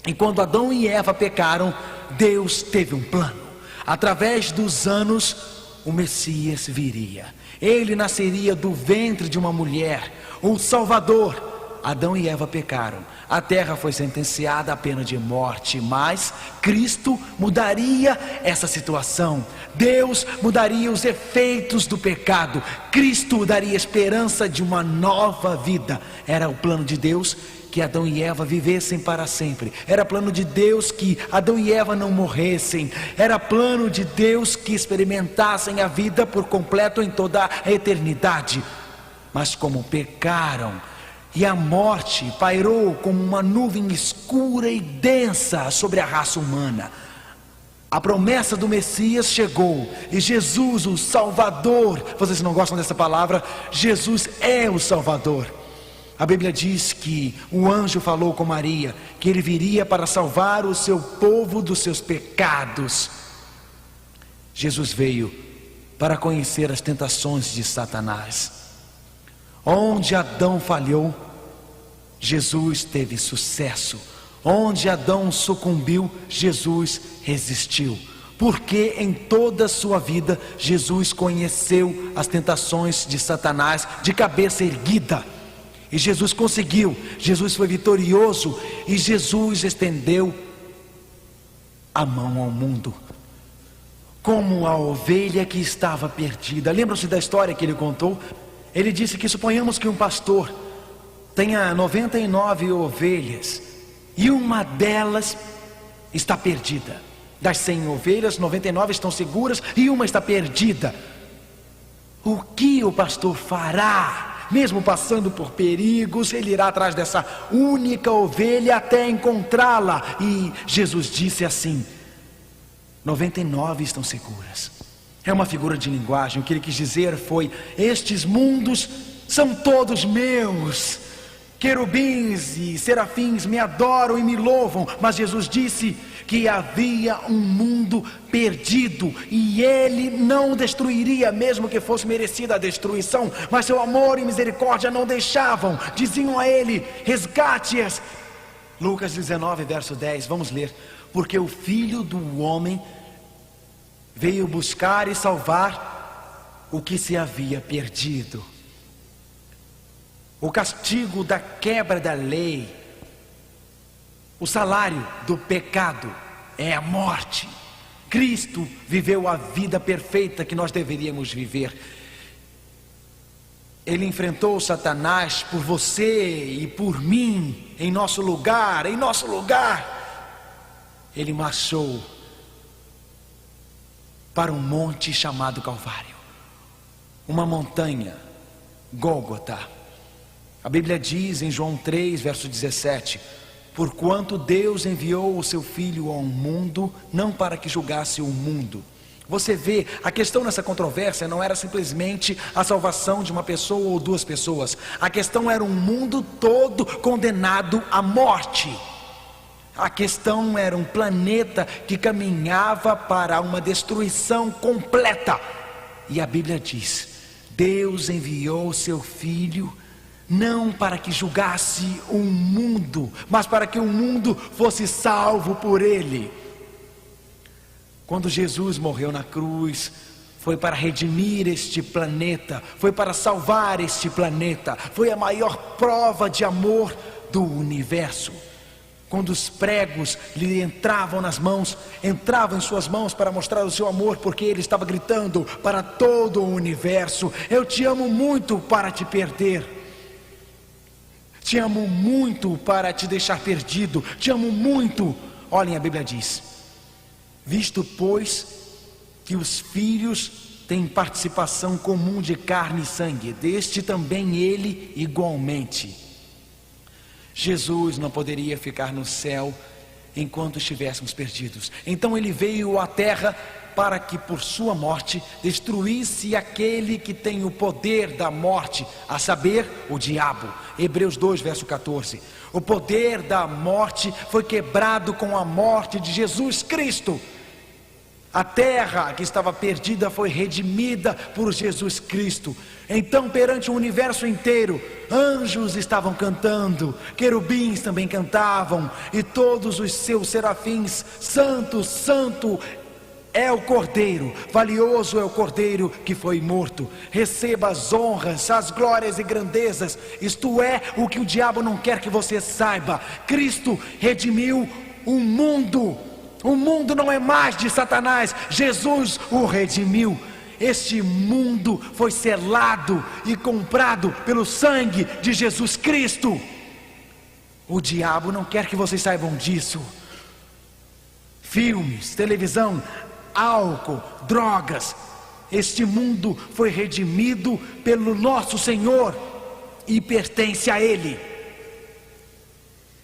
E quando Adão e Eva pecaram, Deus teve um plano. Através dos anos, o Messias viria. Ele nasceria do ventre de uma mulher, um Salvador. Adão e Eva pecaram. A terra foi sentenciada à pena de morte, mas Cristo mudaria essa situação. Deus mudaria os efeitos do pecado. Cristo daria esperança de uma nova vida. Era o plano de Deus que Adão e Eva vivessem para sempre. Era plano de Deus que Adão e Eva não morressem. Era plano de Deus que experimentassem a vida por completo em toda a eternidade. Mas como pecaram, e a morte pairou como uma nuvem escura e densa sobre a raça humana, a promessa do Messias chegou. E Jesus, o Salvador, vocês não gostam dessa palavra? Jesus é o Salvador. A Bíblia diz que o anjo falou com Maria, que ele viria para salvar o seu povo dos seus pecados. Jesus veio para conhecer as tentações de Satanás. Onde Adão falhou, Jesus teve sucesso. Onde Adão sucumbiu, Jesus resistiu. Porque em toda a sua vida, Jesus conheceu as tentações de Satanás de cabeça erguida. E Jesus conseguiu, Jesus foi vitorioso, e Jesus estendeu a mão ao mundo, como a ovelha que estava perdida. Lembram-se da história que ele contou? Ele disse que suponhamos que um pastor tenha 99 ovelhas, e uma delas está perdida. Das 100 ovelhas, 99 estão seguras, e uma está perdida. O que o pastor fará? Mesmo passando por perigos, ele irá atrás dessa única ovelha até encontrá-la. E Jesus disse assim: 99 estão seguras. É uma figura de linguagem. O que ele quis dizer foi: estes mundos são todos meus. Querubins e serafins me adoram e me louvam. Mas Jesus disse que havia um mundo perdido, e ele não destruiria, mesmo que fosse merecida a destruição. Mas seu amor e misericórdia não deixavam. Diziam a ele: resgate-as. Lucas 19, verso 10, vamos ler. Porque o Filho do Homem veio buscar e salvar o que se havia perdido. O castigo da quebra da lei, o salário do pecado é a morte. Cristo viveu a vida perfeita que nós deveríamos viver. Ele enfrentou Satanás por você e por mim, em nosso lugar, Ele marchou para um monte chamado Calvário, uma montanha, Gólgota. A Bíblia diz em João 3, verso 17: porquanto Deus enviou o seu Filho ao mundo, não para que julgasse o mundo. Você vê, a questão nessa controvérsia não era simplesmente a salvação de uma pessoa ou duas pessoas. A questão era um mundo todo condenado à morte. A questão era um planeta que caminhava para uma destruição completa. E a Bíblia diz: Deus enviou o seu Filho não para que julgasse o mundo, mas para que o mundo fosse salvo por ele. Quando Jesus morreu na cruz, foi para redimir este planeta, foi para salvar este planeta, foi a maior prova de amor do universo. Quando os pregos lhe entravam nas mãos, entravam em suas mãos para mostrar o seu amor, porque ele estava gritando para todo o universo: eu te amo muito para te perder, te amo muito para te deixar perdido, te amo muito. Olhem, a Bíblia diz: visto pois que os filhos têm participação comum de carne e sangue, deste também ele igualmente. Jesus não poderia ficar no céu enquanto estivéssemos perdidos. Então ele veio à terra para que por sua morte destruísse aquele que tem o poder da morte, a saber, o diabo. Hebreus 2, verso 14. O poder da morte foi quebrado com a morte de Jesus Cristo. A terra que estava perdida foi redimida por Jesus Cristo. Então, perante o universo inteiro, anjos estavam cantando, querubins também cantavam, e todos os seus serafins: santo, santo é o Cordeiro, valioso é o Cordeiro que foi morto. Receba as honras, as glórias e grandezas. Isto é o que o diabo não quer que você saiba. Cristo redimiu o mundo. O mundo não é mais de Satanás, Jesus o redimiu. Este mundo foi selado e comprado pelo sangue de Jesus Cristo. O diabo não quer que vocês saibam disso. Filmes, televisão, álcool, drogas. Este mundo foi redimido pelo nosso Senhor e pertence a Ele.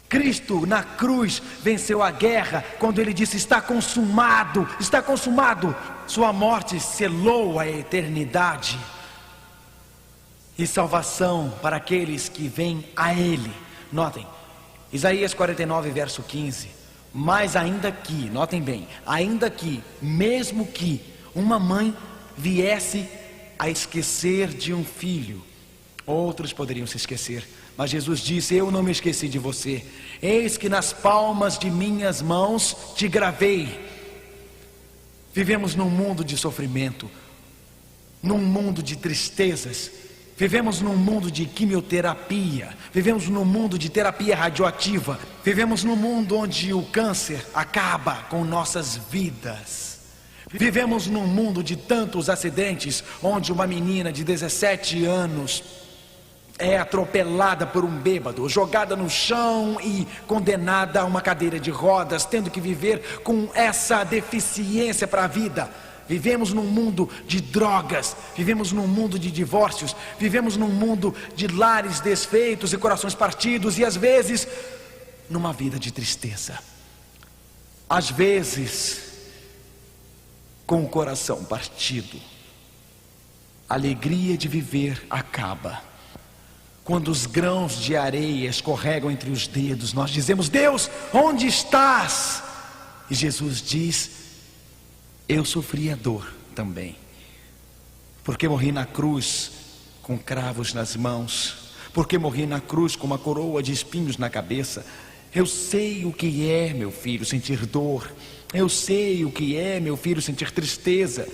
Cristo na cruz venceu a guerra quando ele disse: está consumado, está consumado. Sua morte selou a eternidade e salvação para aqueles que vêm a Ele. Notem, Isaías 49, verso 15. Mas ainda que, notem bem, ainda que, mesmo que uma mãe viesse a esquecer de um filho, outros poderiam se esquecer, mas Jesus disse: eu não me esqueci de você, eis que nas palmas de minhas mãos te gravei. Vivemos num mundo de sofrimento, num mundo de tristezas, vivemos num mundo de quimioterapia, vivemos num mundo de terapia radioativa, vivemos num mundo onde o câncer acaba com nossas vidas. Vivemos num mundo de tantos acidentes, onde uma menina de 17 anos é atropelada por um bêbado, jogada no chão e condenada a uma cadeira de rodas, tendo que viver com essa deficiência para a vida. Vivemos num mundo de drogas, vivemos num mundo de divórcios, vivemos num mundo de lares desfeitos e corações partidos, e às vezes numa vida de tristeza. Às vezes com o coração partido. A alegria de viver acaba quando os grãos de areia escorregam entre os dedos. Nós dizemos: Deus, onde estás? E Jesus diz: eu sofri a dor também, porque morri na cruz com cravos nas mãos, porque morri na cruz com uma coroa de espinhos na cabeça. Eu sei o que é, meu filho, sentir dor. Eu sei o que é, meu filho, sentir tristeza.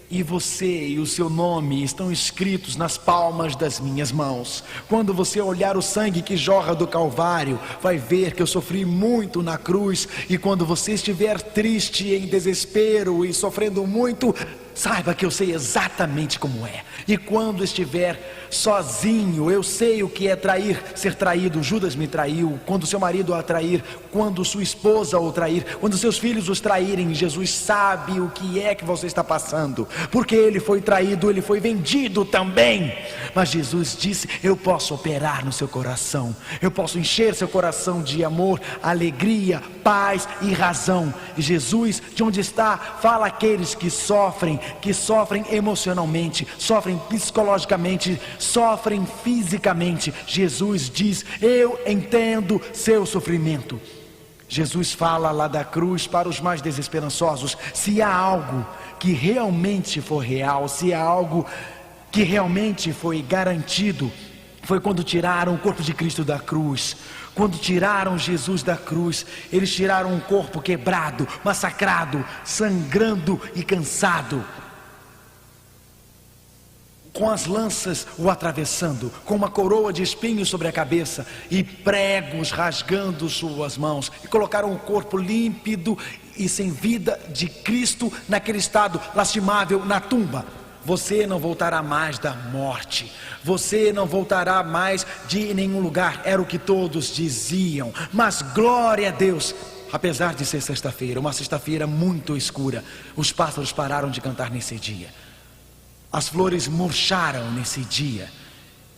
E você e o seu nome estão escritos nas palmas das minhas mãos. Quando você olhar o sangue que jorra do Calvário, vai ver que eu sofri muito na cruz. E quando você estiver triste, em desespero e sofrendo muito, saiba que eu sei exatamente como é. E quando estiver sozinho, eu sei o que é trair, ser traído. Judas me traiu. Quando seu marido o trair, quando sua esposa o trair, quando seus filhos os traírem, Jesus sabe o que é que você está passando, porque ele foi traído, ele foi vendido também. Mas Jesus disse: eu posso operar no seu coração, eu posso encher seu coração de amor, alegria, paz e razão. E Jesus, de onde está, fala àqueles que sofrem emocionalmente, sofrem psicologicamente, sofrem fisicamente. Jesus diz: eu entendo seu sofrimento. Jesus fala lá da cruz para os mais desesperançosos: se há algo que realmente for real, se há algo que realmente foi garantido, foi quando tiraram o corpo de Cristo da cruz. Quando tiraram Jesus da cruz, eles tiraram um corpo quebrado, massacrado, sangrando e cansado, com as lanças o atravessando, com uma coroa de espinhos sobre a cabeça e pregos rasgando suas mãos, e colocaram o corpo límpido e sem vida de Cristo naquele estado lastimável na tumba. Você não voltará mais da morte, você não voltará mais de nenhum lugar, era o que todos diziam. Mas glória a Deus, apesar de ser sexta-feira, uma sexta-feira muito escura, os pássaros pararam de cantar nesse dia, as flores murcharam nesse dia.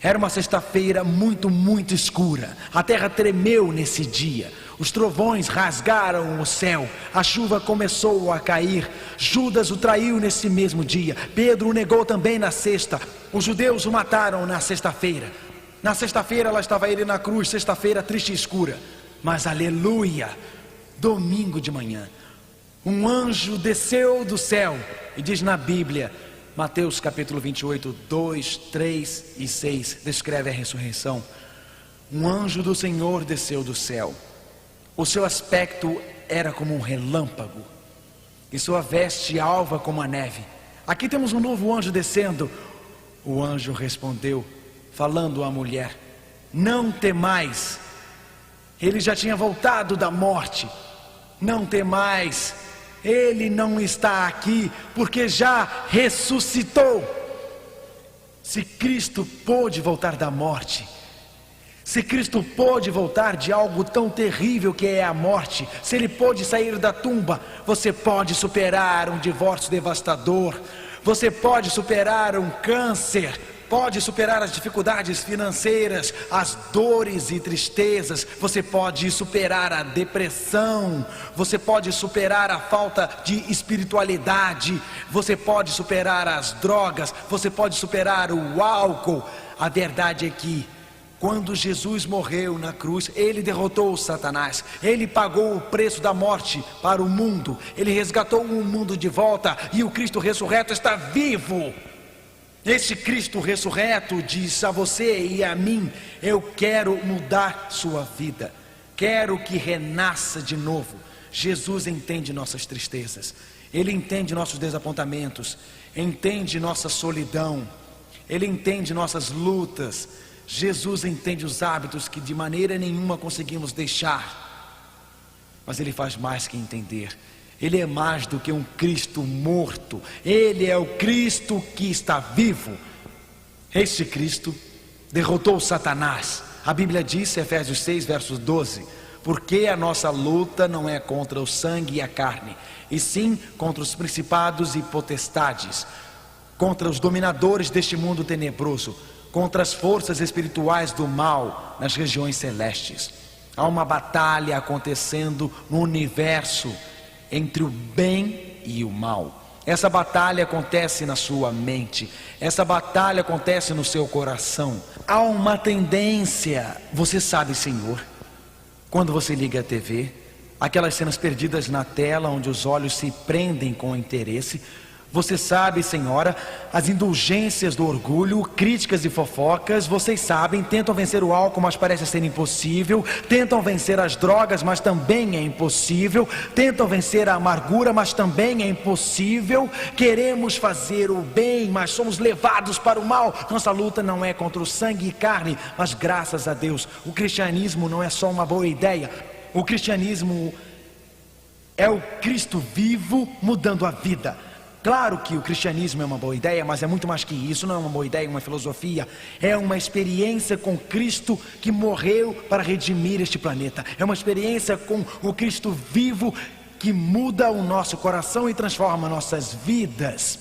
Era uma sexta-feira muito escura. A terra tremeu nesse dia. Os trovões rasgaram o céu. A chuva começou a cair. Judas o traiu nesse mesmo dia. Pedro o negou também na sexta. Os judeus o mataram na sexta-feira. Na sexta-feira lá estava ele na cruz. Sexta-feira triste e escura. Mas aleluia, domingo de manhã, um anjo desceu do céu. E diz na Bíblia, Mateus capítulo 28, 2, 3 e 6, descreve a ressurreição. Um anjo do Senhor desceu do céu. O seu aspecto era como um relâmpago, e sua veste alva como a neve. Aqui temos um novo anjo descendo. O anjo respondeu, falando à mulher: não temais. Ele já tinha voltado da morte. Não temais. Ele não está aqui, porque já ressuscitou. Se Cristo pôde voltar da morte, se Cristo pôde voltar de algo tão terrível que é a morte, se Ele pôde sair da tumba, você pode superar um divórcio devastador, você pode superar um câncer, pode superar as dificuldades financeiras, as dores e tristezas, você pode superar a depressão, você pode superar a falta de espiritualidade, você pode superar as drogas, você pode superar o álcool. A verdade é que quando Jesus morreu na cruz, Ele derrotou o Satanás, Ele pagou o preço da morte para o mundo, Ele resgatou o mundo de volta, e o Cristo ressurreto está vivo. Este Cristo ressurreto diz a você e a mim: eu quero mudar sua vida, quero que renasça de novo. Jesus entende nossas tristezas, Ele entende nossos desapontamentos, entende nossa solidão, Ele entende nossas lutas. Jesus entende os hábitos que de maneira nenhuma conseguimos deixar. Mas Ele faz mais que entender. Ele é mais do que um Cristo morto. Ele é o Cristo que está vivo. Este Cristo derrotou Satanás. A Bíblia diz, Efésios 6, versos 12: porque a nossa luta não é contra o sangue e a carne, e sim contra os principados e potestades, contra os dominadores deste mundo tenebroso, contra as forças espirituais do mal nas regiões celestes. Há uma batalha acontecendo no universo entre o bem e o mal. Essa batalha acontece na sua mente, essa batalha acontece no seu coração. Há uma tendência, você sabe, Senhor, quando você liga a TV, aquelas cenas perdidas na tela onde os olhos se prendem com interesse. Você sabe, Senhora, as indulgências do orgulho, críticas e fofocas. Vocês sabem, tentam vencer o álcool, mas parece ser impossível. Tentam vencer as drogas, mas também é impossível. Tentam vencer a amargura, mas também é impossível. Queremos fazer o bem, mas somos levados para o mal. Nossa luta não é contra o sangue e carne, mas graças a Deus, o cristianismo não é só uma boa ideia. O cristianismo é o Cristo vivo mudando a vida. Claro que o cristianismo é uma boa ideia, mas é muito mais que isso. Não é uma boa ideia, uma filosofia. É uma experiência com Cristo que morreu para redimir este planeta. É uma experiência com o Cristo vivo que muda o nosso coração e transforma nossas vidas.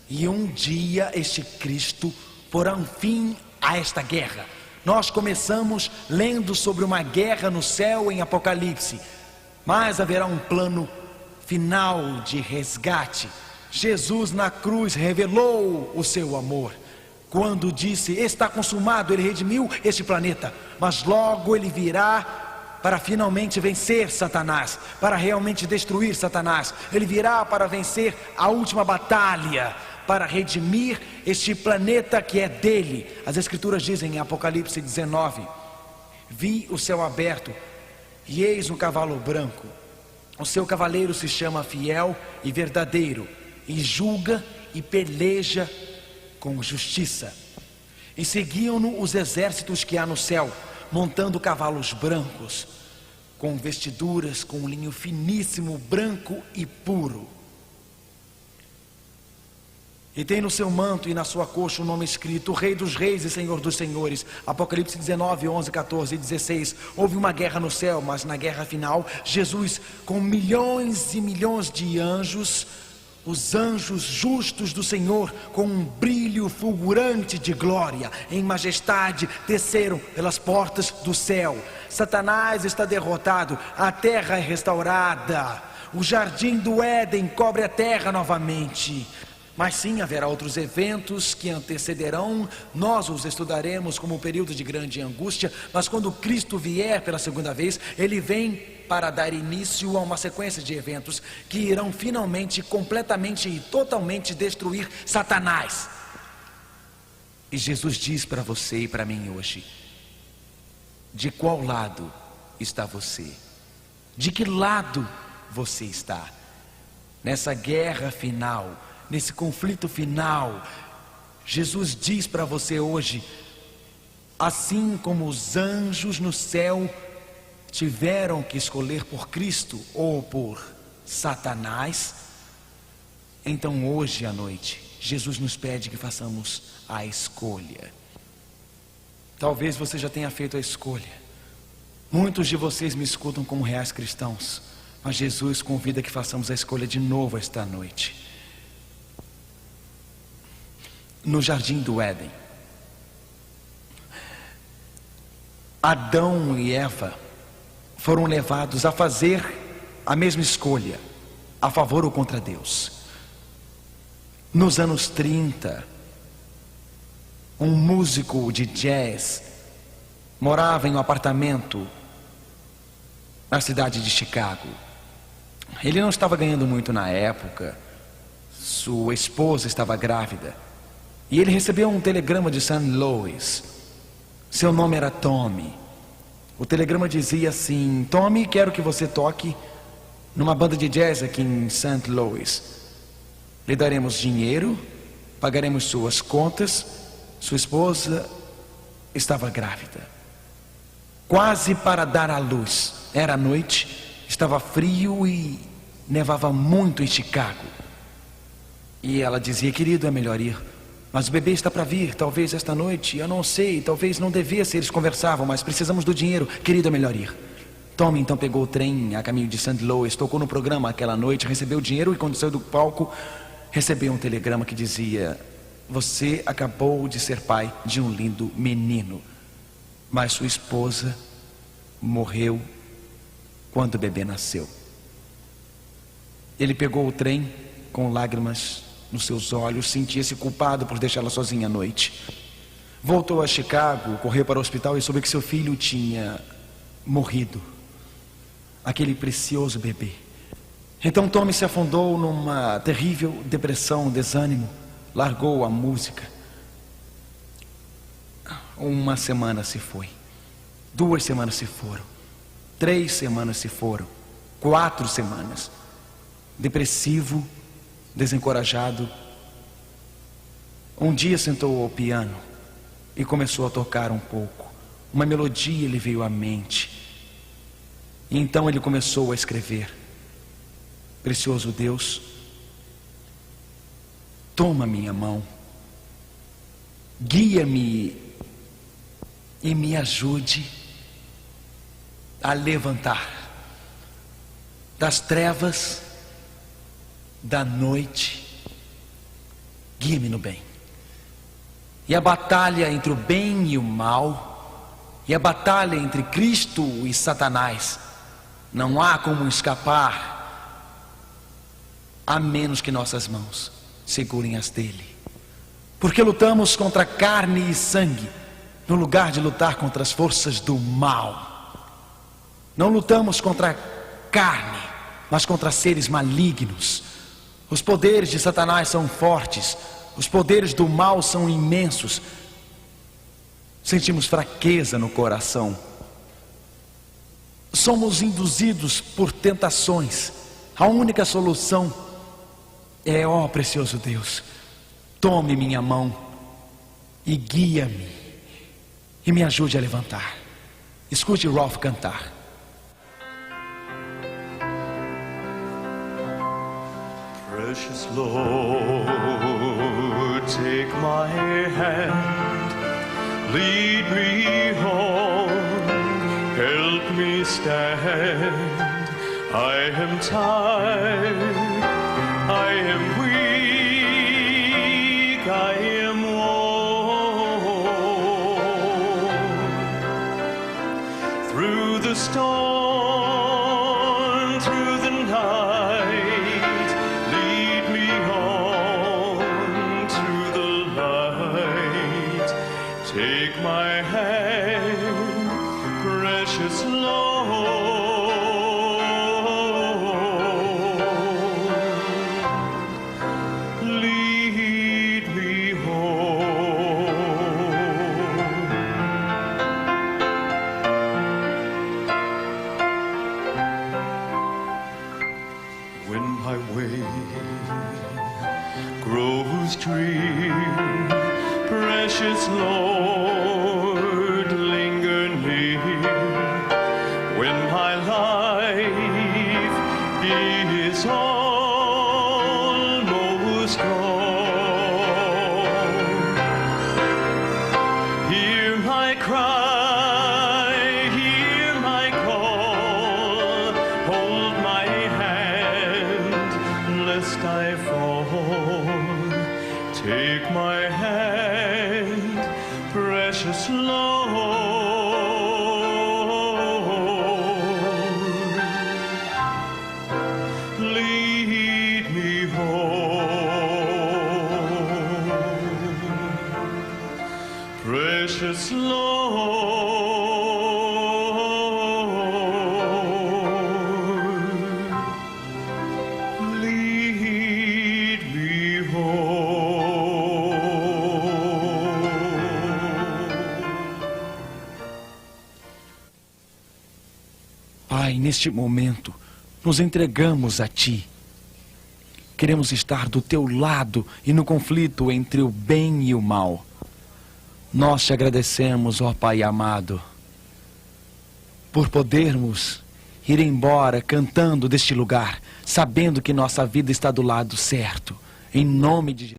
E um dia este Cristo porá um fim a esta guerra. Nós começamos lendo sobre uma guerra no céu em Apocalipse, mas haverá um plano final de resgate. Jesus na cruz revelou o seu amor. Quando disse, está consumado, Ele redimiu este planeta. Mas logo Ele virá para finalmente vencer Satanás, para realmente destruir Satanás. Ele virá para vencer a última batalha, para redimir este planeta que é dele. As Escrituras dizem em Apocalipse 19: vi o céu aberto e eis um cavalo branco. O seu cavaleiro se chama Fiel e Verdadeiro, e julga e peleja com justiça. E seguiam-no os exércitos que há no céu, montando cavalos brancos, com vestiduras com linho finíssimo, branco e puro. E tem no seu manto e na sua coxa o nome escrito: Rei dos Reis e Senhor dos Senhores. Apocalipse 19, 11, 14 e 16. Houve uma guerra no céu, mas na guerra final, Jesus, com milhões e milhões de anjos, os anjos justos do Senhor, com um brilho fulgurante de glória, em majestade, desceram pelas portas do céu. Satanás está derrotado, a terra é restaurada, o jardim do Éden cobre a terra novamente. Mas sim, haverá outros eventos que antecederão, nós os estudaremos como um período de grande angústia, mas quando Cristo vier pela segunda vez, Ele vem para dar início a uma sequência de eventos que irão finalmente, completamente e totalmente destruir Satanás. E Jesus diz para você e para mim hoje: de qual lado está você? De que lado você está? Nessa guerra final, nesse conflito final, Jesus diz para você hoje: assim como os anjos no céu tiveram que escolher por Cristo ou por Satanás, então hoje à noite, Jesus nos pede que façamos a escolha. Talvez você já tenha feito a escolha. Muitos de vocês me escutam como reais cristãos, mas Jesus convida que façamos a escolha de novo esta noite. No jardim do Éden, Adão e Eva foram levados a fazer a mesma escolha, a favor ou contra Deus. Nos anos 30, um músico de jazz morava em um apartamento na cidade de Chicago. Ele não estava ganhando muito na época, sua esposa estava grávida, e ele recebeu um telegrama de St. Louis. Seu nome era Tommy. O telegrama dizia assim: Tommy, quero que você toque numa banda de jazz aqui em St. Louis. Lhe daremos dinheiro, pagaremos suas contas. Sua esposa estava grávida, quase para dar à luz. Era noite, estava frio e nevava muito em Chicago. E ela dizia: querido, é melhor ir, mas o bebê está para vir, talvez esta noite, eu não sei, talvez não devesse. Eles conversavam: mas precisamos do dinheiro, querido, é melhor ir. Tommy então pegou o trem a caminho de St. Louis, tocou no programa aquela noite, recebeu o dinheiro e quando saiu do palco, recebeu um telegrama que dizia: você acabou de ser pai de um lindo menino, mas sua esposa morreu quando o bebê nasceu. Ele pegou o trem com lágrimas nos seus olhos, sentia-se culpado por deixá-la sozinha à noite. Voltou a Chicago, correu para o hospital e soube que seu filho tinha morrido, aquele precioso bebê. Então Tommy se afundou numa terrível depressão, desânimo, largou a música. Uma semana se foi, 2 semanas se foram, 3 semanas se foram, 4 semanas. Depressivo, desencorajado, um dia sentou ao piano e começou a tocar um pouco. Uma melodia lhe veio à mente, e então ele começou a escrever: precioso Deus, toma minha mão, guia-me e me ajude a levantar das trevas da noite, guia-me no bem. E a batalha entre o bem e o mal, e a batalha entre Cristo e Satanás, não há como escapar, a menos que nossas mãos segurem as dele. Porque lutamos contra carne e sangue, no lugar de lutar contra as forças do mal. Não lutamos contra carne, mas contra seres malignos. Os poderes de Satanás são fortes, Os poderes do mal são imensos. Sentimos fraqueza no coração. Somos induzidos por tentações. A única solução é, ó precioso Deus, tome minha mão e guia-me e me ajude a levantar. Escute Rolf cantar. Precious Lord, take my hand, lead me on, help me stand. I am tired, I am weak, I am worn. Through the storm, through the night, lead me on to the light. Take my hand, precious Lord. Lead me home. When my way grows drear, precious Lord, linger near. When my life is almost gone, hear my cry, hear my call, hold my hand, lest I fall. Take my hand, precious Lord. Lead me home, precious Lord. Lead me home. Pai, neste momento, nos entregamos a Ti. Queremos estar do Teu lado e no conflito entre o bem e o mal. Nós te agradecemos, ó Pai amado, por podermos ir embora cantando deste lugar, sabendo que nossa vida está do lado certo. Em nome de Jesus.